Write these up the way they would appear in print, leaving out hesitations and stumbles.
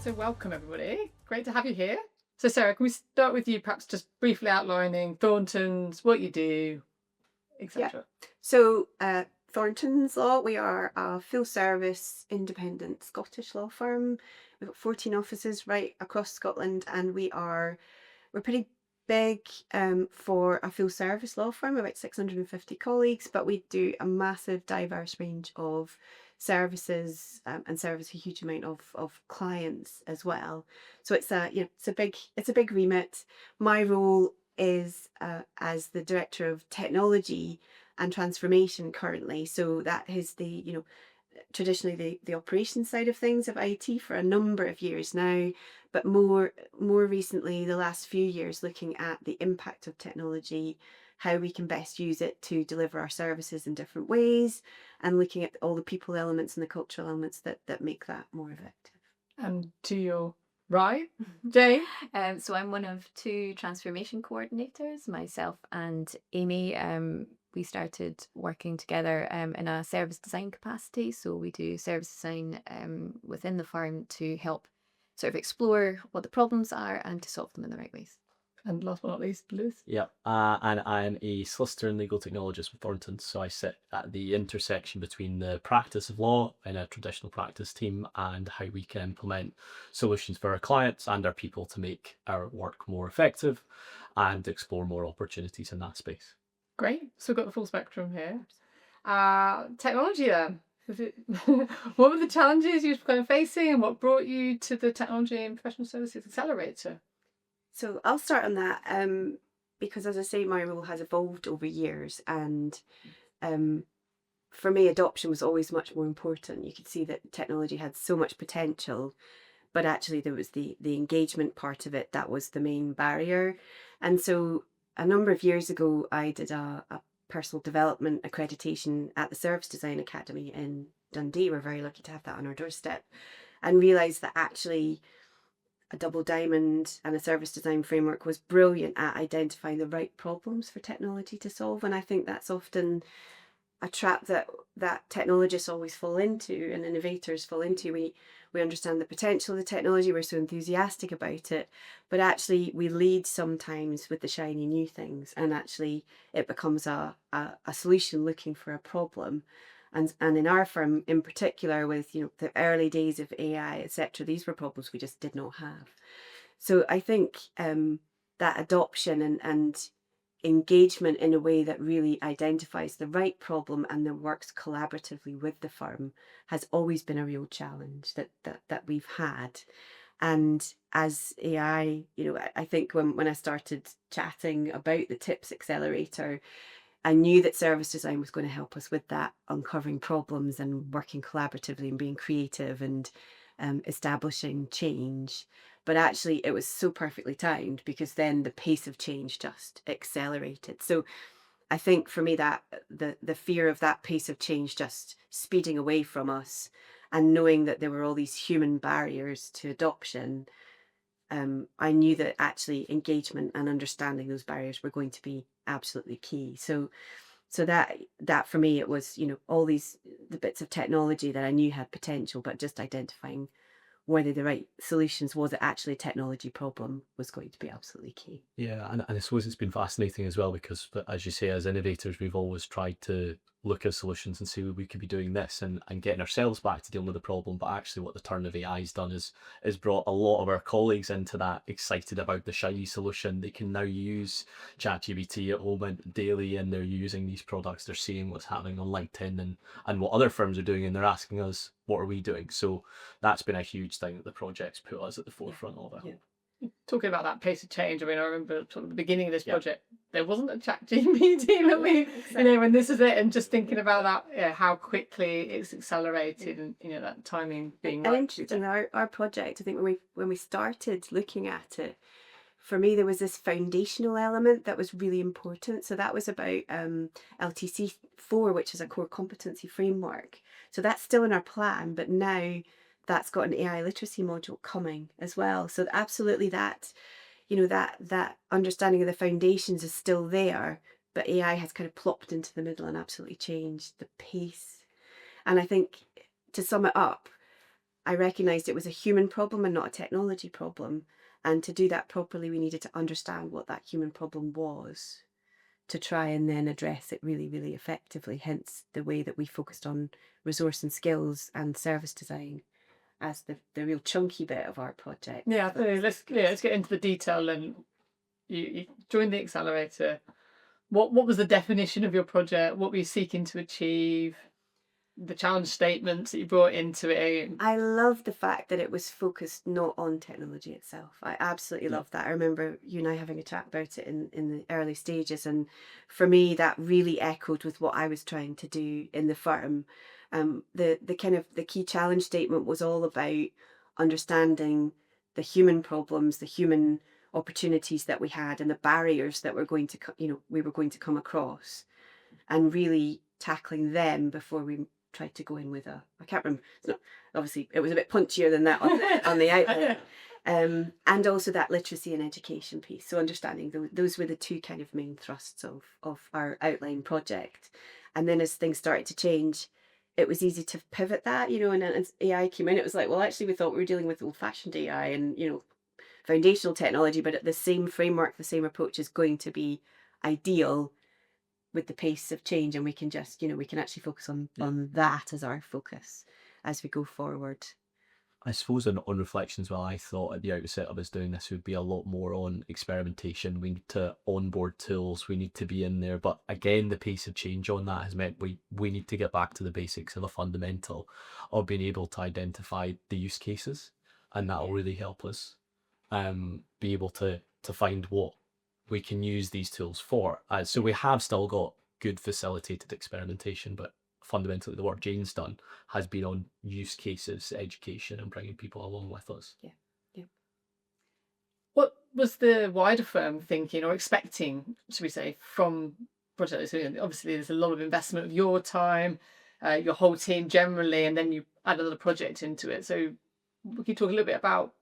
So welcome everybody. Great to have you here. So Sarah, can we start with you perhaps just briefly outlining Thorntons, what you do, etc. So Thorntons Law, we are a full service independent Scottish law firm. We've got 14 offices right across Scotland, and we're pretty big for a full service law firm, about 650 colleagues, but we do a massive diverse range of services and service a huge amount of clients as well. So it's a big remit. My role is as the director of technology and transformation currently. So that is traditionally the operations side of things of IT for a number of years now, but more recently, the last few years, looking at the impact of technology, how we can best use it to deliver our services in different ways, and looking at all the people elements and the cultural elements that make that more effective. And to your right, Jane. So I'm one of two transformation coordinators, myself and Amy. We started working together in a service design capacity. So we do service design within the firm to help sort of explore what the problems are and to solve them in the right ways. And last but not least, Lewis. Yeah, and I'm a solicitor and legal technologist with Thorntons, so I sit at the intersection between the practice of law in a traditional practice team and how we can implement solutions for our clients and our people to make our work more effective and explore more opportunities in that space. Great. So we've got the full spectrum here. Technology then. What were the challenges you were kind of facing and what brought you to the Technology and Professional Services Accelerator? So I'll start on that because, as I say, my role has evolved over years, and for me, adoption was always much more important. You could see that technology had so much potential, but actually there was the engagement part of it that was the main barrier. And so a number of years ago, I did a personal development accreditation at the Service Design Academy in Dundee. We're very lucky to have that on our doorstep, and realised that actually a double diamond and a service design framework was brilliant at identifying the right problems for technology to solve. And I think that's often a trap that technologists always fall into and innovators fall into. We understand the potential of the technology, we're so enthusiastic about it, but actually we lead sometimes with the shiny new things, and actually it becomes a solution looking for a problem. And in our firm in particular, with the early days of AI, etc., these were problems we just did not have. So I think that adoption and engagement in a way that really identifies the right problem and then works collaboratively with the firm has always been a real challenge that we've had. And as AI, I think when I started chatting about the TIPS Accelerator, I knew that service design was going to help us with that, uncovering problems and working collaboratively and being creative and establishing change. But actually, it was so perfectly timed because then the pace of change just accelerated. So I think for me that the fear of that pace of change just speeding away from us and knowing that there were all these human barriers to adoption, I knew that actually engagement and understanding those barriers were going to be absolutely key. So that for me, it was, all the bits of technology that I knew had potential, but just identifying whether the right solutions, was it actually a technology problem, was going to be absolutely key. Yeah, and I suppose it's been fascinating as well because, as you say, as innovators, we've always tried to look at solutions and see we could be doing this and getting ourselves back to dealing with the problem. But actually what the turn of AI has done is brought a lot of our colleagues into that, excited about the shiny solution. They can now use ChatGPT at home daily, and they're using these products. They're seeing what's happening on LinkedIn and what other firms are doing, and they're asking us, what are we doing? So that's been a huge thing that the project's put us at the forefront of, I hope. Talking about that pace of change, I mean, I remember sort of the beginning of this project, there wasn't a ChatGPT that we, when this is it, and just thinking about that, how quickly it's accelerated, and that timing being and right. interesting, our project, I think when we started looking at it, for me there was this foundational element that was really important. So that was about LTC 4, which is a core competency framework. So that's still in our plan, but now that's got an AI literacy module coming as well. So absolutely that understanding of the foundations is still there, but AI has kind of plopped into the middle and absolutely changed the pace. And I think, to sum it up, I recognised it was a human problem and not a technology problem. And to do that properly, we needed to understand what that human problem was to try and then address it really, really effectively. Hence the way that we focused on resource and skills and service design as the real chunky bit of our project. Yeah, let's get into the detail. And you joined the Accelerator. What was the definition of your project? What were you seeking to achieve? The challenge statements that you brought into it. I love the fact that it was focused not on technology itself. I absolutely love that. I remember you and I having a chat about it in the early stages, and for me that really echoed with what I was trying to do in the firm. The key challenge statement was all about understanding the human problems, the human opportunities that we had, and the barriers that we were going to come across, and really tackling them before we tried to go in with I can't remember. Obviously, it was a bit punchier than that on the outline. And also that literacy and education piece. So understanding those were the two kind of main thrusts of our outline project. And then as things started to change, it was easy to pivot that, and as AI came in, it was like, well, actually, we thought we were dealing with old-fashioned AI and, foundational technology, but the same framework, the same approach is going to be ideal with the pace of change, and we can just, we can actually focus on that as our focus as we go forward. I suppose on reflection as well, I thought at the outset of us doing this would be a lot more on experimentation. We need to onboard tools, we need to be in there. But again, the pace of change on that has meant we need to get back to the basics of a fundamental of being able to identify the use cases. And that will really help us be able to find what we can use these tools for. So we have still got good facilitated experimentation, but fundamentally the work Jane's done has been on use cases, education, and bringing people along with us. Yeah. What was the wider firm thinking or expecting, should we say, from projects? Obviously, there's a lot of investment of your time, your whole team generally, and then you add another project into it. So we could talk a little bit about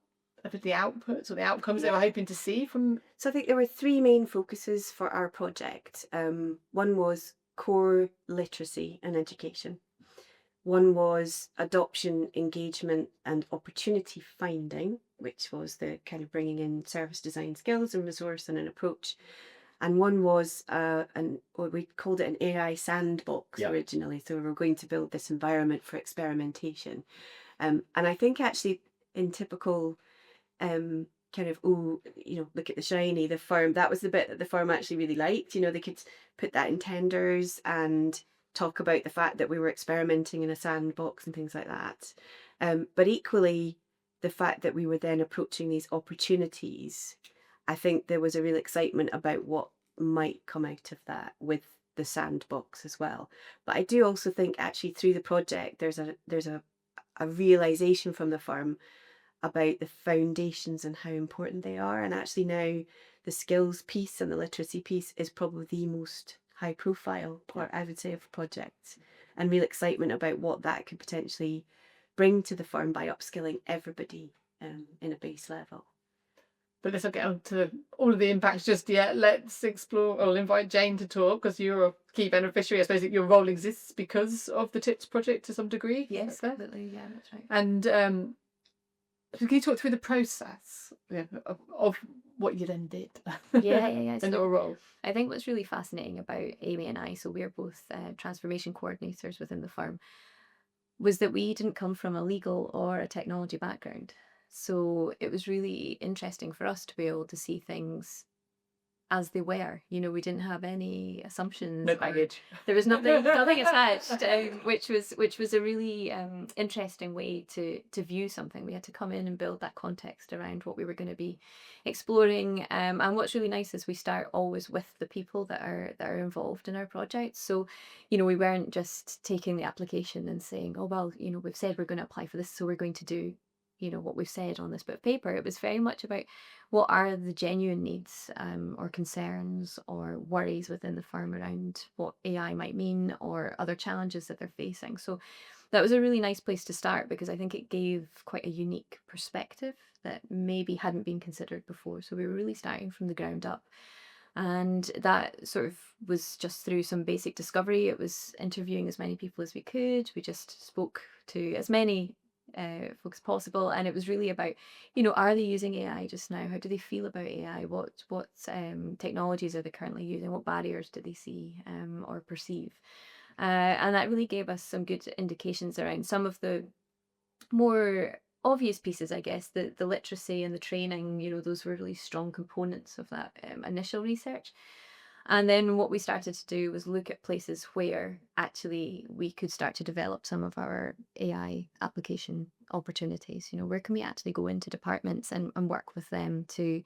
the outputs or the outcomes they were hoping to see from. So I think there were three main focuses for our project. One was core literacy and education. One was adoption, engagement, and opportunity finding, which was the kind of bringing in service design skills and resource and an approach. And one was we called it an AI sandbox originally. So we were going to build this environment for experimentation. And I think actually in typical look at the shiny, the firm, that was the bit that the firm actually really liked. They could put that in tenders and talk about the fact that we were experimenting in a sandbox and things like that. But equally, the fact that we were then approaching these opportunities, I think there was a real excitement about what might come out of that with the sandbox as well. But I do also think actually through the project, there's a realization from the firm about the foundations and how important they are. And actually now the skills piece and the literacy piece is probably the most high profile part, I would say, of projects, and real excitement about what that could potentially bring to the firm by upskilling everybody in a base level. But let's not get on to all of the impacts just yet. Let's explore. I'll invite Jane to talk because you're a key beneficiary. I suppose that your role exists because of the TIPS project to some degree. Yes, absolutely. Yeah, that's right. And can you talk through the process of what you then did? Yeah. And your role. I think what's really fascinating about Amy and I, so we're both transformation coordinators within the firm, was that we didn't come from a legal or a technology background. So it was really interesting for us to be able to see things as they were. We didn't have any assumptions. No baggage. There was nothing attached, which was a really interesting way to view something. We had to come in and build that context around what we were going to be exploring. And what's really nice is we start always with the people that are involved in our project. So, we weren't just taking the application and saying, oh well, we've said we're going to apply for this, so we're going to do what we've said on this bit of paper. It was very much about what are the genuine needs or concerns or worries within the firm around what AI might mean or other challenges that they're facing. So that was a really nice place to start because I think it gave quite a unique perspective that maybe hadn't been considered before. So we were really starting from the ground up. And that sort of was just through some basic discovery. It was interviewing as many people as we could. We just spoke to as many focus possible. And it was really about, you know, are they using AI just now? How do they feel about AI? What technologies are they currently using? What barriers do they see or perceive? And that really gave us some good indications around some of the more obvious pieces, I guess. The literacy and the training, you know, those were really strong components of that initial research. And then what we started to do was look at places where actually we could start to develop some of our AI application opportunities. You know, where can we actually go into departments and work with them to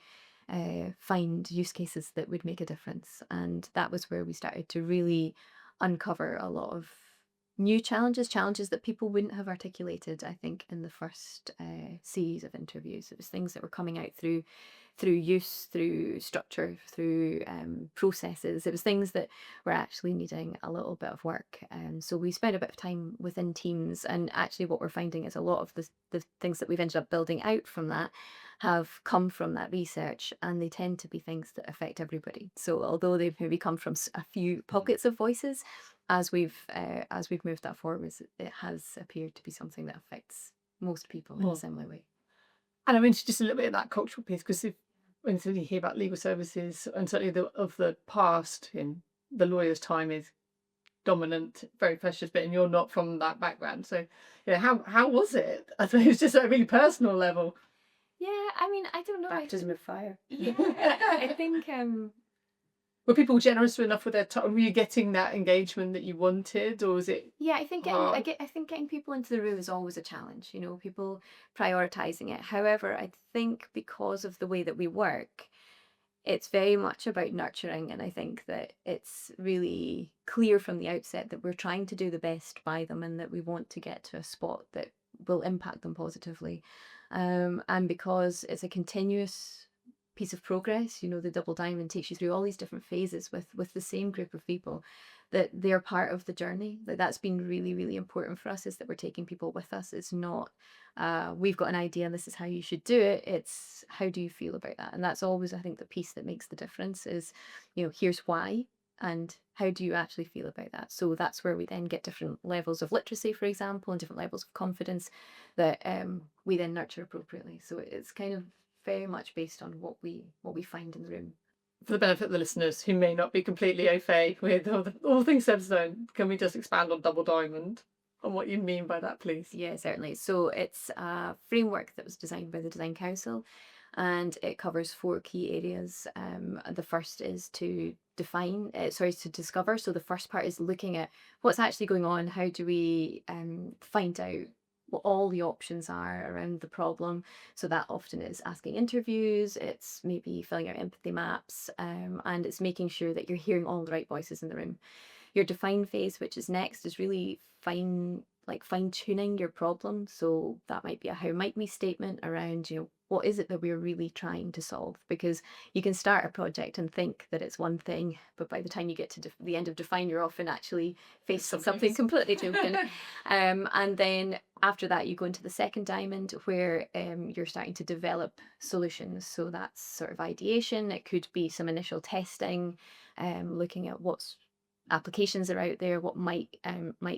find use cases that would make a difference. And that was where we started to really uncover a lot of new challenges that people wouldn't have articulated, I think, in the first series of interviews. It was things that were coming out through use, through structure, through processes. It was things that were actually needing a little bit of work. So we spent a bit of time within teams, and actually what we're finding is a lot of the things that we've ended up building out from that have come from that research, and they tend to be things that affect everybody. So although they've maybe come from a few pockets of voices, as we've moved that forward, it has appeared to be something that affects most people in a similar way. And I'm interested just a little bit in that cultural piece, because when you hear about legal services, and certainly of the past, in the lawyer's time is dominant, very precious bit, and you're not from that background. So, you know, how was it? I think it's just at a really personal level. Yeah, I mean, I don't know. Baptism of fire. Yeah, I think. Were people generous enough with their time? Were you getting that engagement that you wanted, or was it? Yeah, I think getting people into the room is always a challenge. You know, people prioritizing it. However, I think because of the way that we work, it's very much about nurturing, and I think that it's really clear from the outset that we're trying to do the best by them, and that we want to get to a spot that will impact them positively. And because it's a continuous piece of progress, you know, the double diamond takes you through all these different phases with the same group of people, that they're part of the journey. That's been really, really important for us, is that we're taking people with us. It's not we've got an idea and this is how you should do it. It's how do you feel about that? And that's always, I think, the piece that makes the difference is, you know, here's why, and how do you actually feel about that? So that's where we then get different levels of literacy, for example, and different levels of confidence that we then nurture appropriately. So it's kind of very much based on what we find in the room. For the benefit of the listeners who may not be completely au fait with all the things Seb's done, can we just expand on Double Diamond and what you mean by that, please? Yeah, certainly. So it's a framework that was designed by the Design Council, and it covers 4 key areas. The first is to to discover. So the first part is looking at what's actually going on. How do we find out what all the options are around the problem? So that often is asking interviews, it's maybe filling out empathy maps, and it's making sure that you're hearing all the right voices in the room. Your define phase, which is next, is really fine-tuning your problem. So that might be a how might we statement around, you know, what is it that we're really trying to solve? Because you can start a project and think that it's one thing, but by the time you get to the end of define, you're often actually faced with something completely different. And then after that, you go into the second diamond, where you're starting to develop solutions. So that's sort of ideation. It could be some initial testing, looking at what's applications are out there, what might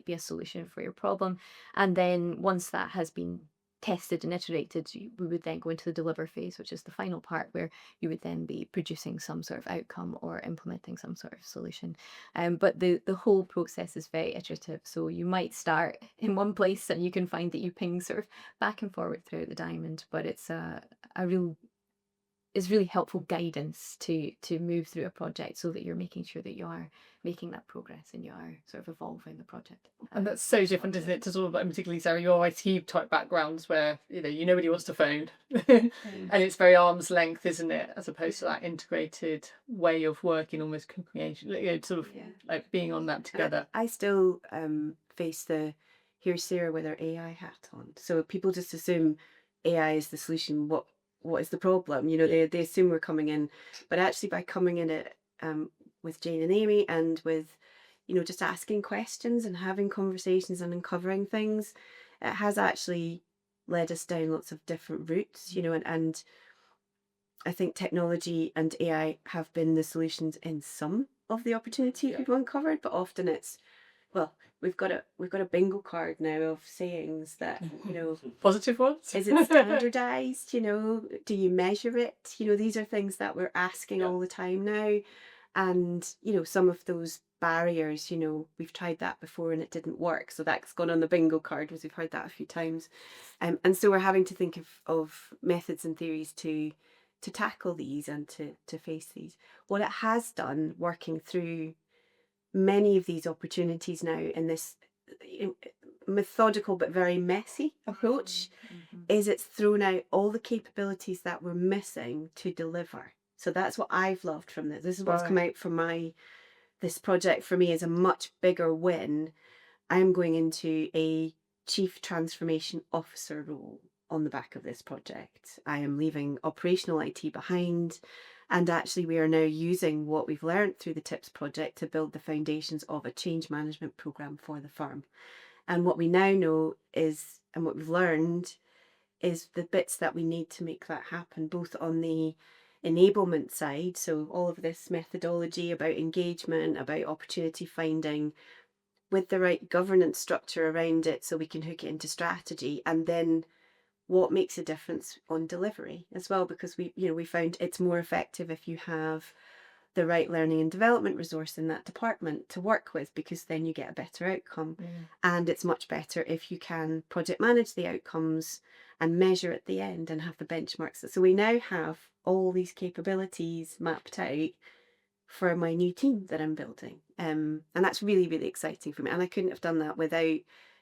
be a solution for your problem. And then once that has been tested and iterated, we would then go into the deliver phase, which is the final part, where you would then be producing some sort of outcome or implementing some sort of solution. But the whole process is very iterative. So you might start in one place and you can find that you ping sort of back and forward throughout the diamond, but it's really helpful guidance to move through a project, so that you're making sure that you are making that progress and you are sort of evolving the project. And that's so different, isn't it, to sort of, like, particularly Sarah, your IT type backgrounds, where nobody wants to phone, and it's very arm's length, isn't it, as opposed to that integrated way of working, almost communication, sort of like being on that together. I still face the here's Sarah with her AI hat on. So people just assume AI is the solution. What is the problem? They assume we're coming in, but actually by coming in it with Jane and Amy, and with just asking questions and having conversations and uncovering things, it has actually led us down lots of different routes. And I think technology and AI have been the solutions in some of the opportunity we've uncovered, but often it's well, we've got a bingo card now of sayings that, you know, Positive ones. is it standardized? You know, do you measure it? You know, these are things that we're asking all the time now. And, you know, some of those barriers, you know, we've tried that before and it didn't work. So that's gone on the bingo card, because we've heard that a few times. And so we're having to think of methods and theories to tackle these and to face these. What it has done, working through many of these opportunities now in this methodical but very messy approach, is it's thrown out all the capabilities that we're missing to deliver. So that's what I've loved from this. This is what's come out from this project for me is a much bigger win. I'm going into a Chief Transformation Officer role on the back of this project. I am leaving operational IT behind, and actually we are now using what we've learned through the TIPS project to build the foundations of a change management program for the firm. And what we now know is, and what we've learned, is the bits that we need to make that happen, both on the enablement side, so all of this methodology about engagement, about opportunity finding, with the right governance structure around it so we can hook it into strategy, and then what makes a difference on delivery as well, because we found it's more effective if you have the right learning and development resource in that department to work with, because then you get a better outcome. And it's much better if you can project manage the outcomes and measure at the end and have the benchmarks. So we now have all these capabilities mapped out for my new team that I'm building. And that's really, really exciting for me. And I couldn't have done that without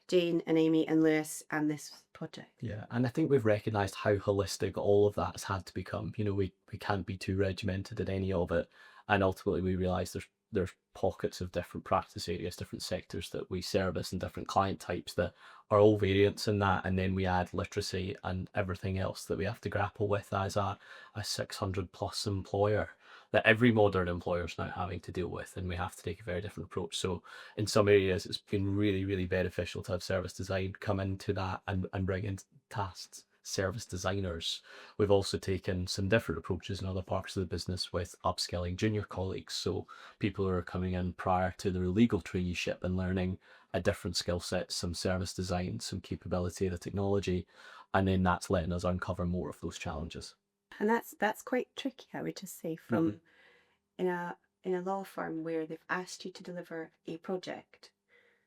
Jane and Amy and Lewis and this project. Yeah, and I think we've recognised how holistic all of that has had to become. You know, we can't be too regimented in any of it. And ultimately we realise there's pockets of different practice areas, different sectors that we service, and different client types that are all variants in that. And then we add literacy and everything else that we have to grapple with as a 600 plus employer that every modern employer is now having to deal with, and we have to take a very different approach. So in some areas it's been really, really beneficial to have service design come into that and bring in tasks, service designers. We've also taken some different approaches in other parts of the business with upskilling junior colleagues, so people who are coming in prior to their legal traineeship and learning a different skill set, some service design, some capability of the technology, and then that's letting us uncover more of those challenges. And that's quite tricky, I would just say, from in a law firm where they've asked you to deliver a project.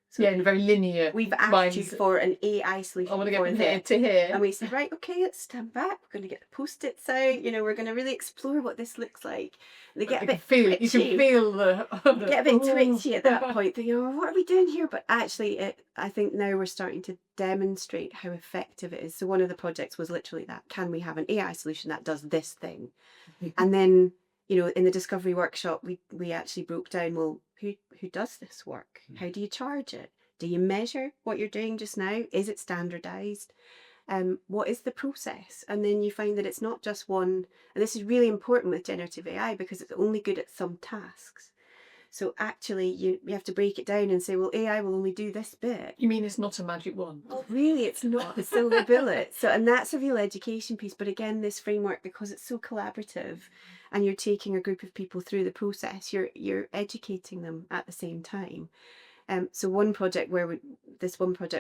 So in a very linear. We've asked you for an AI solution. I want to get for from here this. to here. And we said, right, okay, let's stand back. We're going to get the post-its out. You know, we're going to really explore what this looks like. And they get a bit twitchy. You can feel the Get a bit twitchy at that point. Thinking, oh, what are we doing here? But actually, I think now we're starting to demonstrate how effective it is. So one of the projects was literally that. Can we have an AI solution that does this thing? And then, you know, in the discovery workshop, we actually broke down, well, who does this work? How do you charge it? Do you measure what you're doing just now? Is it standardized? What is the process? And then you find that it's not just one, and this is really important with generative AI because it's only good at some tasks. So actually you have to break it down and say, well, AI will only do this bit. You mean it's not a magic wand? Well, really, it's not the silver bullet. So, and that's a real education piece. But again, this framework, because it's so collaborative and you're taking a group of people through the process, you're educating them at the same time. So one project where we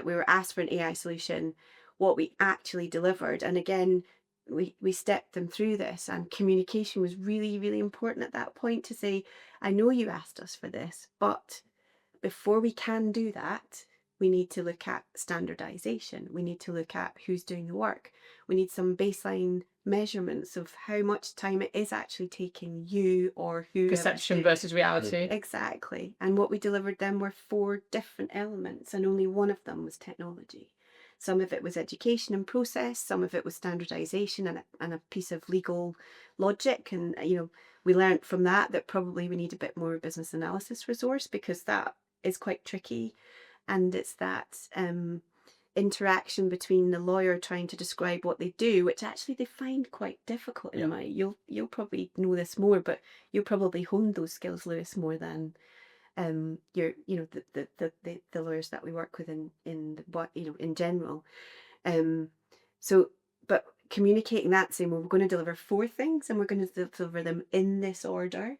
were asked for an AI solution, what we actually delivered, and again, we stepped them through this, and communication was really, really important at that point to say, I know you asked us for this, but before we can do that, we need to look at standardization. We need to look at who's doing the work. We need some baseline measurements of how much time it is actually taking you or who. Perception versus reality. Exactly. And what we delivered then were 4 different elements, and only one of them was technology. Some of it was education and process, some of it was standardization and a piece of legal logic. And, you know, we learned from that probably we need a bit more business analysis resource, because that is quite tricky. And it's that interaction between the lawyer trying to describe what they do, which actually they find quite difficult in my. You'll probably know this more, but you'll probably hone those skills, Lewis, more than the lawyers that we work with in general. So, but communicating that, saying, well, we're going to deliver 4 things and we're going to deliver them in this order,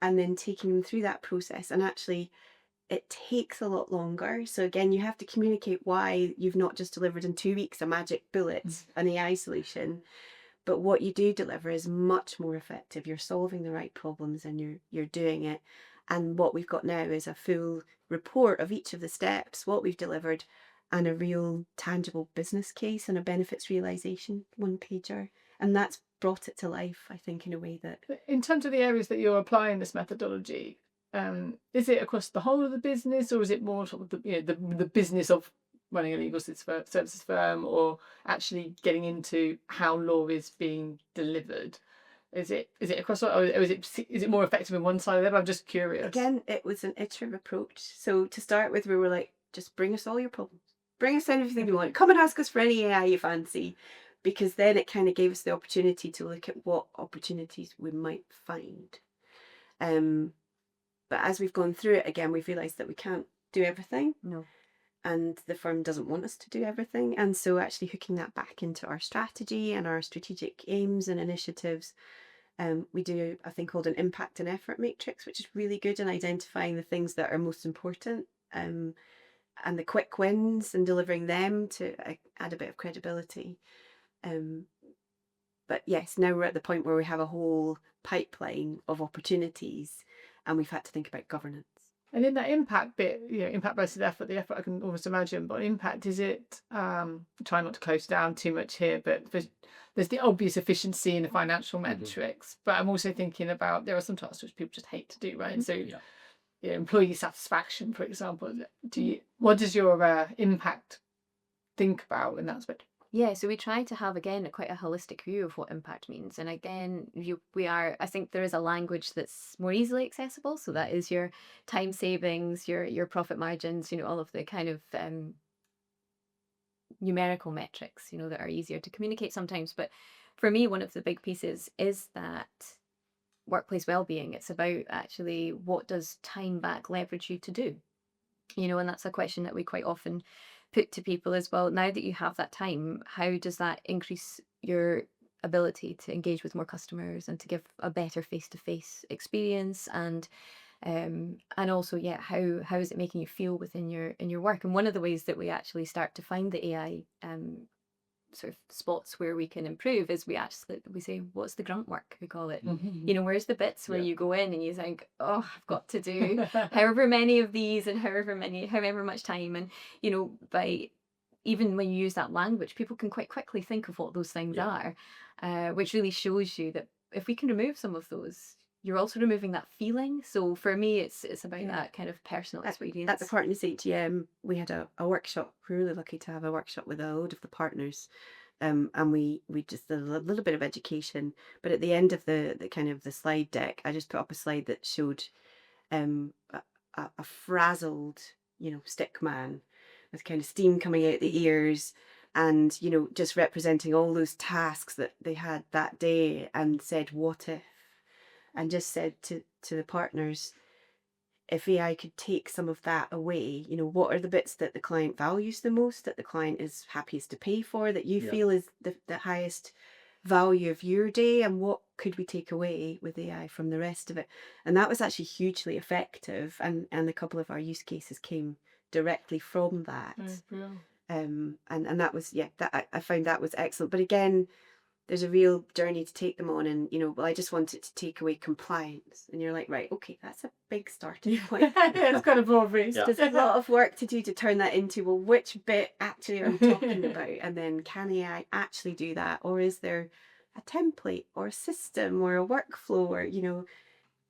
and then taking them through that process. And actually, it takes a lot longer. So again, you have to communicate why you've not just delivered in 2 weeks a magic bullet, an AI solution, but what you do deliver is much more effective. You're solving the right problems and you're doing it. And what we've got now is a full report of each of the steps, what we've delivered, and a real tangible business case and a benefits realization one-pager. And that's brought it to life, I think, in a way that... In terms of the areas that you're applying this methodology, is it across the whole of the business, or is it more sort of the business of running a legal services firm, or actually getting into how law is being delivered? Is it across, or is it more effective in one side of it? I'm just curious. Again, it was an iterative approach. So to start with, we were like, just bring us all your problems. Bring us anything you want. Come and ask us for any AI you fancy. Because then it kind of gave us the opportunity to look at what opportunities we might find. But as we've gone through it again, we've realised that we can't do everything. No. And the firm doesn't want us to do everything. And so actually hooking that back into our strategy and our strategic aims and initiatives, we do a thing called an impact and effort matrix, which is really good in identifying the things that are most important, and the quick wins and delivering them to add a bit of credibility. But yes, now we're at the point where we have a whole pipeline of opportunities and we've had to think about governance. And in that impact bit, impact versus effort, the effort I can almost imagine, but impact, is it, try not to close down too much here, but there's the obvious efficiency in the financial metrics, but I'm also thinking about, there are some tasks which people just hate to do, right? So employee satisfaction, for example, what does your impact think about in that aspect? Yeah, so we try to have, again, quite a holistic view of what impact means. And again, I think there is a language that's more easily accessible. So that is your time savings, your profit margins, all of the kind of numerical metrics, that are easier to communicate sometimes. But for me, one of the big pieces is that workplace well-being. It's about actually, what does time back leverage you to do? And that's a question that we quite often put to people as well. Now that you have that time, how does that increase your ability to engage with more customers and to give a better face-to-face experience? And also, how is it making you feel within your work? And one of the ways that we actually start to find the AI sort of spots where we can improve is we say, what's the grunt work, we call it. Where's the bits where you go in and you think, oh, I've got to do however many of these and however much time, and by even when you use that language, people can quite quickly think of what those things are, which really shows you that if we can remove some of those, you're also removing that feeling. So for me, it's about that kind of personal experience. At the Thorntons WM, we had a workshop. We were really lucky to have a workshop with a load of the partners, and we just did a little bit of education. But at the end of the kind of the slide deck, I just put up a slide that showed a frazzled, stick man with kind of steam coming out the ears, and just representing all those tasks that they had that day, and said, what if? And just said to the partners, if AI could take some of that away, what are the bits that the client values the most, that the client is happiest to pay for, that you feel is the highest value of your day, and what could we take away with AI from the rest of it? And that was actually hugely effective, and a couple of our use cases came directly from that. And that was, I found that was excellent. But again, there's a real journey to take them on, and I just wanted to take away compliance, and you're like, right, okay, that's a big starting point. It's kind of broad based. There's a lot of work to do to turn that into, well, which bit actually are we talking about, and then can AI actually do that, or is there a template or a system or a workflow, or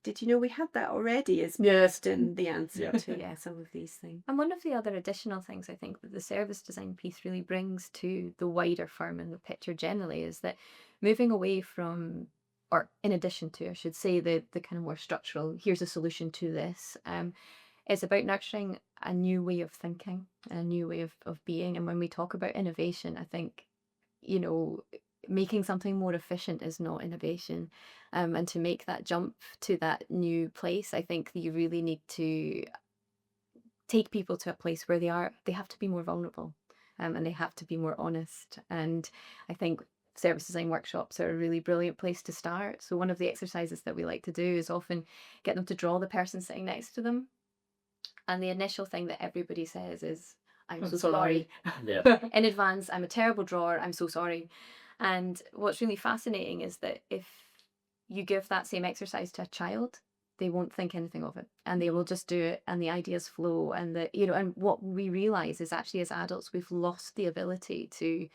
did you know we had that already? Is often the answer to some of these things. And one of the other additional things I think that the service design piece really brings to the wider firm and the picture generally is that moving away from, or in addition to, I should say, the kind of more structural, here's a solution to this, it's about nurturing a new way of thinking, a new way of being. And when we talk about innovation, I think, making something more efficient is not innovation. And to make that jump to that new place, I think that you really need to take people to a place where they have to be more vulnerable, and they have to be more honest. And I think service design workshops are a really brilliant place to start. So one of the exercises that we like to do is often get them to draw the person sitting next to them And the initial thing that everybody says is, I'm I'm so sorry. sorry. Yeah. In advance, I'm a terrible drawer, I'm so sorry. And what's really fascinating is that if you give that same exercise to a child, they won't think anything of it, and they will just do it, and the ideas flow. And and what we realize is actually as adults, we've lost the ability to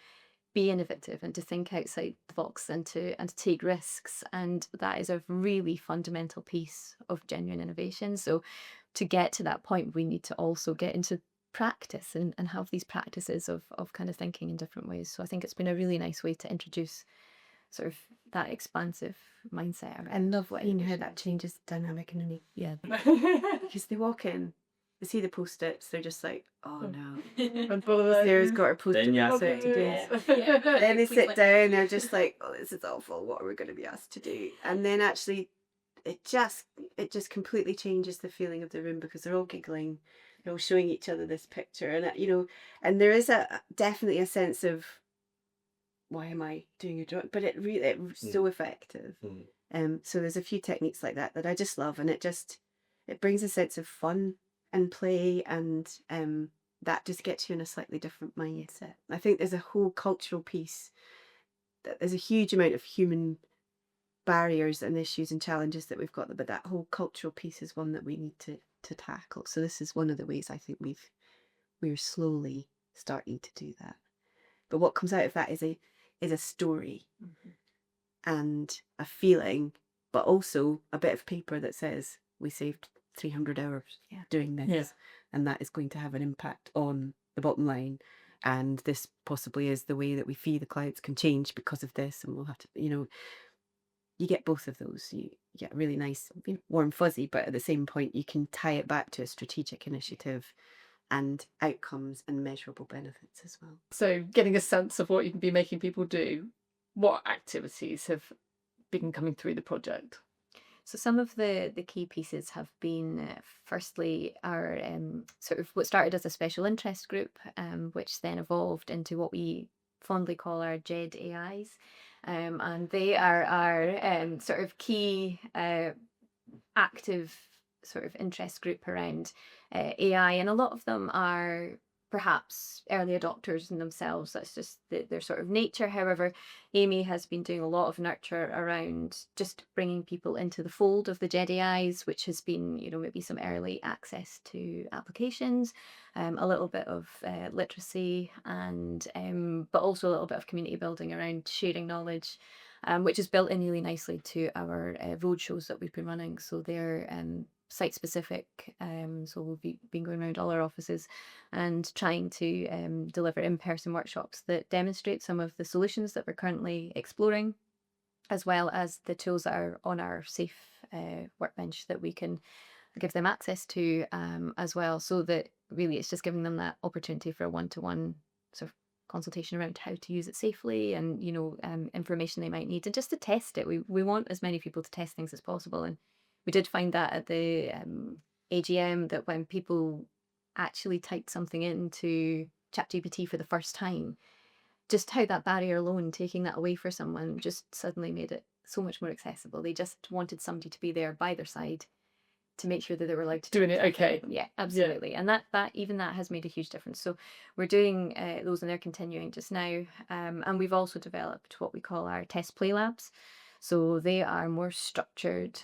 be innovative and to think outside the box and to take risks. And that is a really fundamental piece of genuine innovation. So to get to that point, we need to also get into practice and have these practices of kind of thinking in different ways. So I think it's been a really nice way to introduce sort of that expansive mindset. I love seeing how that changes the dynamic in any. Yeah. Because they walk in, they see the post-its, they're just like, oh no. And for the Sarah's got her post-it Then you have set to do. Yeah. Then they sit down, they're just like, oh, this is awful, what are we going to be asked to do? And then actually it just completely changes the feeling of the room, because they're all giggling, they're all showing each other this picture, and and there is definitely a sense of, why am I doing a drawing? But it's so effective. So there's a few techniques like that I just love, and it brings a sense of fun and play, and that just gets you in a slightly different mindset. I think there's a whole cultural piece, that there's a huge amount of human barriers and issues and challenges that we've got, but that whole cultural piece is one that we need to tackle. So this is one of the ways I think we're slowly starting to do that. But what comes out of that is a story and a feeling, but also a bit of paper that says we saved 300 hours doing this. Yeah. And that is going to have an impact on the bottom line. And this possibly is the way that we fee the clients can change because of this. And we'll have to, you get both of those. You get a really nice, warm fuzzy, but at the same point, you can tie it back to a strategic initiative and outcomes and measurable benefits as well. So getting a sense of what you can be making people do, what activities have been coming through the project? So some of the key pieces have been, firstly, our sort of what started as a special interest group, which then evolved into what we fondly call our JED AIs. And they are our sort of key active sort of interest group around AI. And a lot of them are perhaps early adopters in themselves. That's just their sort of nature. However, Amy has been doing a lot of nurture around just bringing people into the fold of the JEDIs, which has been, maybe some early access to applications, a little bit of literacy, and but also a little bit of community building around sharing knowledge, which is built in really nicely to our roadshows that we've been running. So they're site specific, so we've been going around all our offices and trying to deliver in-person workshops that demonstrate some of the solutions that we're currently exploring, as well as the tools that are on our safe workbench that we can give them access to as well, so that really it's just giving them that opportunity for a one-to-one sort of consultation around how to use it safely, and information they might need, and just to test it. We want as many people to test things as possible. And we did find that at the AGM, that when people actually typed something into ChatGPT for the first time, just how that barrier alone, taking that away for someone, just suddenly made it so much more accessible. They just wanted somebody to be there by their side to make sure that they were allowed to Doing it okay. Yeah, absolutely. Yeah. And that has made a huge difference. So we're doing those, and they're continuing just now. And we've also developed what we call our test play labs. So they are more structured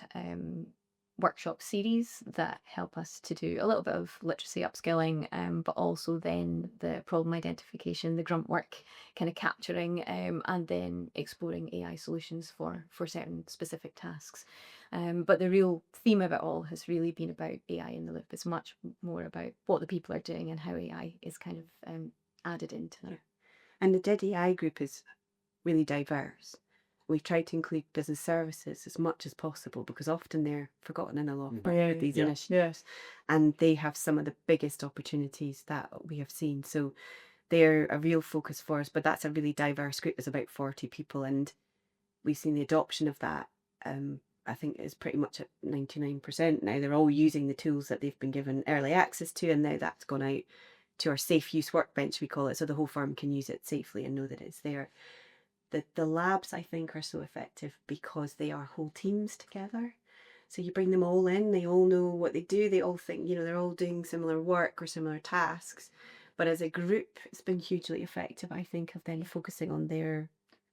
workshop series that help us to do a little bit of literacy upskilling, but also then the problem identification, the grunt work, kind of capturing, and then exploring AI solutions for certain specific tasks. But the real theme of it all has really been about AI in the loop. It's much more about what the people are doing and how AI is kind of added into that. And the JEDI group is really diverse. We've tried to include business services as much as possible, because often they're forgotten in a lot of these initiatives. Yes. And they have some of the biggest opportunities that we have seen. So they're a real focus for us, but that's a really diverse group. There's about 40 people, and we've seen the adoption of that. I think is pretty much at 99% now. They're all using the tools that they've been given early access to, and now that's gone out to our safe use workbench, we call it, so the whole firm can use it safely and know that it's there. The labs, I think, are so effective because they are whole teams together. So you bring them all in, they all know what they do, they all think, they're all doing similar work or similar tasks. But as a group, it's been hugely effective, I think, of then focusing on their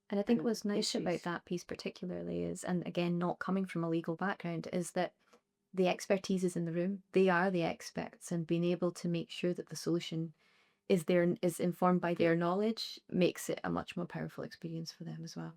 And I think what's nice about issues. that piece particularly is, and again, not coming from a legal background, is that the expertise is in the room. They are the experts, and being able to make sure that the solution is informed by their knowledge makes it a much more powerful experience for them as well.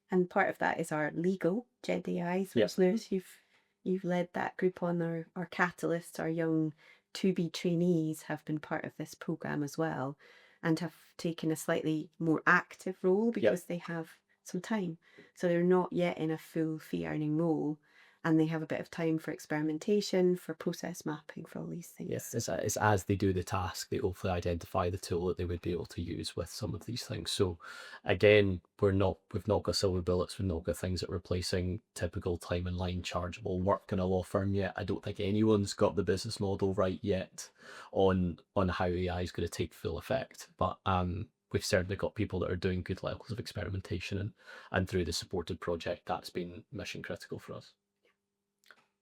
And part of that is our legal JDIs, which Lewis, you've led that group on. Our catalysts, our young to-be trainees have been part of this programme as well, and have taken a slightly more active role because they have some time. So they're not yet in a full fee-earning role, and they have a bit of time for experimentation, for process mapping, for all these things. Yes, it's as they do the task, they hopefully identify the tool that they would be able to use with some of these things. So again, we've not got silver bullets, we've not got things that are replacing typical time and line chargeable work in a law firm yet. I don't think anyone's got the business model right yet on how AI is going to take full effect. But we've certainly got people that are doing good levels of experimentation, and through the supported project, that's been mission critical for us.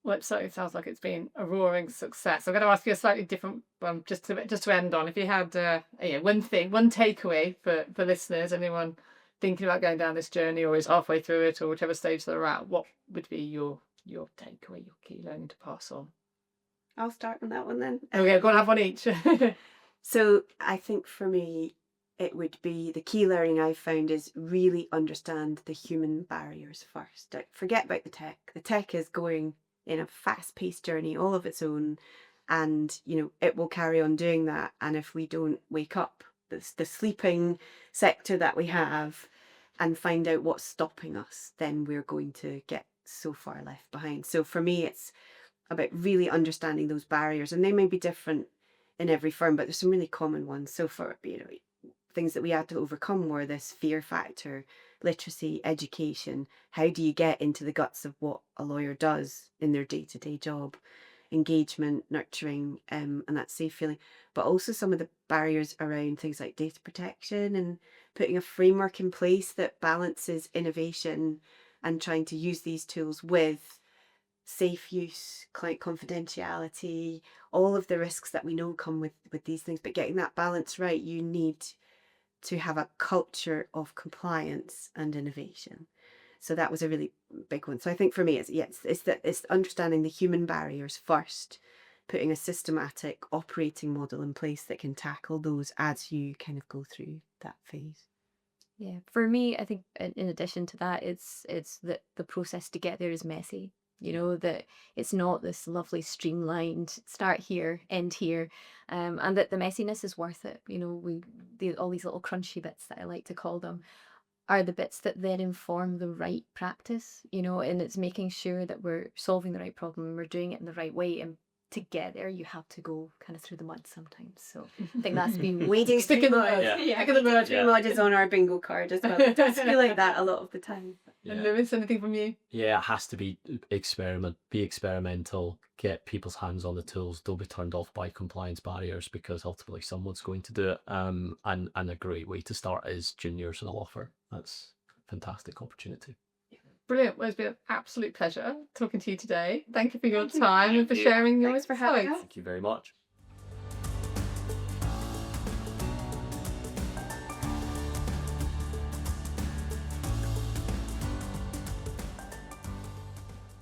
Well, it certainly sounds like it's been a roaring success. I'm going to ask you a slightly different one, just to end on. If you had one takeaway for listeners, anyone thinking about going down this journey or is halfway through it or whichever stage they're at, what would be your takeaway, your key learning to pass on? I'll start on that one then. Okay, go and have one each. So I think for me, it would be the key learning I've found is really understand the human barriers first. Forget about the tech. The tech is going in a fast-paced journey all of its own, and it will carry on doing that. And if we don't wake up the sleeping sector that we have and find out what's stopping us, then we're going to get so far left behind. So for me, it's about really understanding those barriers, and they may be different in every firm, but there's some really common ones. So for things that we had to overcome were this fear factor, literacy, education. How do you get into the guts of what a lawyer does in their day-to-day job? Engagement, nurturing, and that safe feeling. But also some of the barriers around things like data protection and putting a framework in place that balances innovation and trying to use these tools with safe use, client confidentiality, all of the risks that we know come with these things. But getting that balance right, you need to have a culture of compliance and innovation. So that was a really big one. So I think for me, it's understanding the human barriers first, putting a systematic operating model in place that can tackle those as you kind of go through that phase. Yeah, for me, I think in addition to that, it's that the process to get there is messy. That it's not this lovely streamlined start here, end here, and that the messiness is worth it. All these little crunchy bits that I like to call them are the bits that then inform the right practice, and it's making sure that we're solving the right problem and we're doing it in the right way. And to get there, you have to go kind of through the mud sometimes. So I think that's been wading Stick in the mud. Stick in the mud. Mud is on our bingo card as well. It does feel like that a lot of the time. And Lewis, anything from you? Yeah, it has to be be experimental, get people's hands on the tools, don't be turned off by compliance barriers, because ultimately someone's going to do it. And a great way to start is juniors in a law firm. That's a fantastic opportunity. Brilliant. Well, it's been an absolute pleasure talking to you today. Thank you for your time and for sharing your Thanks for having insights. us. Thank you very much.